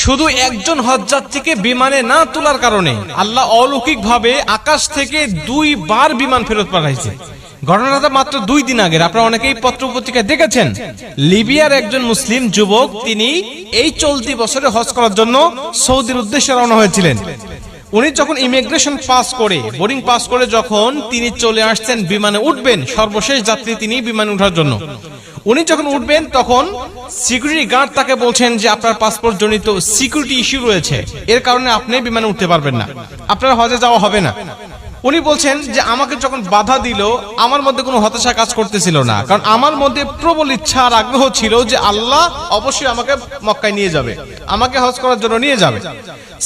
শুধু একজন হজযাত্রীকে বিমানে না তোলার কারণে আল্লাহ অলৌকিকভাবে আকাশ থেকে 2 বার বিমান ফেরত পাঠাইছে। ঘটনাটা মাত্র 2 দিন আগের। আপনারা অনেকেই পত্র পত্রিকায় দেখেছেন। লিবিয়ার একজন মুসলিম যুবক তিনি এই চলতি বছরে হজ করার জন্য সৌদির উদ্দেশ্যে রওনা হয়েছিলেন। উনি যখন ইমিগ্রেশন পাস করে, বোর্ডিং পাস করে যখন তিনি চলে আসছেন বিমানে উঠবেন, সর্বশেষ যাত্রী তিনি বিমানে ওঠার জন্য। উনি যখন উঠবেন তখন সিকিউরিটি গার্ড তাকে বলছেন যে আপনার পাসপোর্ট জনিত সিকিউরিটি ইস্যু রয়েছে, এর কারণে আপনি বিমানে উঠতে পারবেন না, আপনার হজে যাওয়া হবে না। উনি বলছেন যে আমাকে যখন বাধা দিল আমার মধ্যে কোনো হতাশা কাজ করতেছিল না, কারণ আমার মধ্যে প্রবল ইচ্ছা আর আগ্রহ ছিল যে আল্লাহ অবশ্যই আমাকে মক্কায় নিয়ে যাবে, আমাকে হজ করার জন্য নিয়ে যাবে।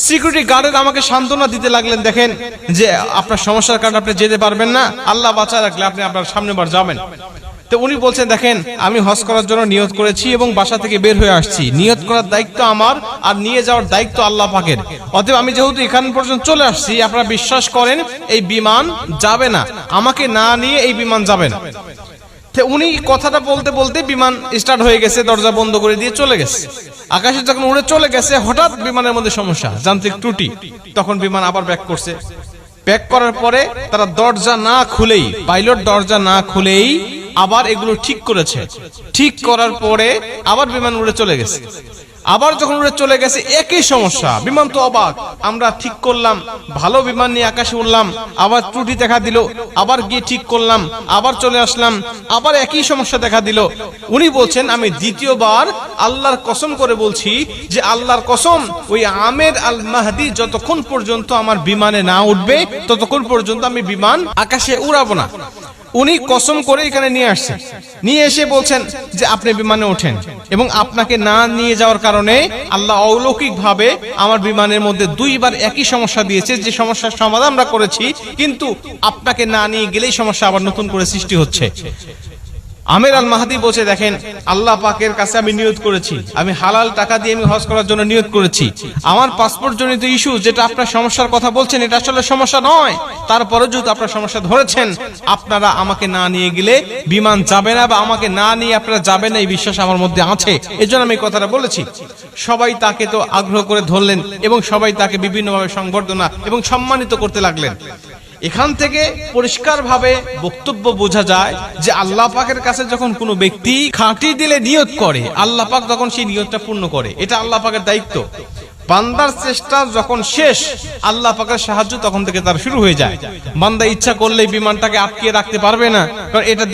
সিকিউরিটি গার্ডের আমাকে সান্ত্বনা দিতে লাগলেন, দেখেন যে আপনার সমস্যার কারণে আপনি যেতে পারবেন না, আল্লাহ বাঁচায় রাখলে আপনি আপনার সামনেবার যাবেন। তো উনি বলছেন দেখেন আমি হজ করার জন্য নিয়ত করেছি এবং বাসা থেকে বের হয়ে আসছি, নিয়ত করার দায়িত্ব আমার আর নিয়ে যাওয়ার দায়িত্ব আল্লাহ পাকের। অতএব আমি যেহেতু এখান পর্যন্ত চলে আসছি, আপনারা বিশ্বাস করেন এই বিমান যাবে না, আমাকে না নিয়ে এই বিমান যাবে না। উনি কথাটা বলতে বলতে বিমান স্টার্ট হয়ে গেছে, দরজা বন্ধ করে দিয়ে চলে গেছে। আকাশে যখন উড়ে চলে গেছে হঠাৎ বিমানের মধ্যে সমস্যা, যান্ত্রিক ত্রুটি। তখন বিমান আবার ব্যাক করছে। ব্যাক করার পরে তারা দরজা না খুলেই, পাইলট দরজা না খুলেই আবার এগুলো ঠিক করেছে। ঠিক করার পরে আবার বিমান উড়ে চলে গেছে। আবার যখন উড়ে চলে গেছে একই সমস্যা। বিমান তো অবাক, আমরা ঠিক করলাম, ভালো বিমান নিয়ে আকাশে উড়লাম, আবার ত্রুটি দেখা দিল, আবার গিয়ে ঠিক করলাম, আবার চলে আসলাম, আবার একই সমস্যা দেখা দিল। উনি বলছেন আমি দ্বিতীয়বার আল্লাহর কসম করে বলছি যে আল্লাহর কসম, ওই আমের আল মাহদি যতক্ষণ পর্যন্ত আমার বিমানে না উঠবে ততক্ষণ পর্যন্ত আমি বিমান আকাশে উড়াবো না। উনি কসম করে এখানে নিয়ে আসছেন, নিয়ে এসে বলছেন যে আপনি বিমানে ওঠেন, এবং আপনাকে না নিয়ে যাওয়ার কারণে আল্লাহ অলৌকিকভাবে আমার বিমানের মধ্যে 2 বার একই সমস্যা দিয়েছে, যে সমস্যার সমাধান আমরা করেছি, কিন্তু আপনাকে না নিয়ে গেলেই সমস্যা আবার নতুন করে সৃষ্টি হচ্ছে। আমের আল মাহদি বলছে দেখেন আল্লাহ পাকের কাছে আমি নিয়ত করেছি, আমি হালাল টাকা দিয়ে আমি হজ করার জন্য নিয়ত করেছি। আমার পাসপোর্ট জনিত ইস্যু যেটা আপনার সমস্যার কথা বলছেন এটা আসলে সমস্যা নয়, তারপরে যদি আপনার সমস্যা ধরেছেন, আপনারা আমাকে না নিয়ে গেলে বিমান যাবে না, বা আমাকে না নিয়ে আপনারা যাবেন না, এই বিশ্বাস আমার মধ্যে আছে, এজন্য আমি কথাটা বলেছি। সবাই তাকে তো আগ্রহ করে ধরলেন এবং সবাই তাকে বিভিন্নভাবে সংবর্ধনা এবং সম্মানিত করতে লাগলেন। এখান থেকে পরিষ্কারভাবে বক্তব্য বোঝা যায় যে আল্লাহ পাকের কাছে যখন কোনো ব্যক্তি খাঁটি দিলে নিয়ত করে, আল্লাহ পাক তখন সেই নিয়তটা পূর্ণ করে। এটা আল্লাহ পাকের দায়িত্ব। বান্দার চেষ্টা যখন শেষ, আল্লাহ পাকের সাহায্য তখন থেকে তার শুরু হয়ে যায়। বান্দা ইচ্ছা করলেই বিমানটাকে আটকে রাখতে পারবে না, কারণ এটা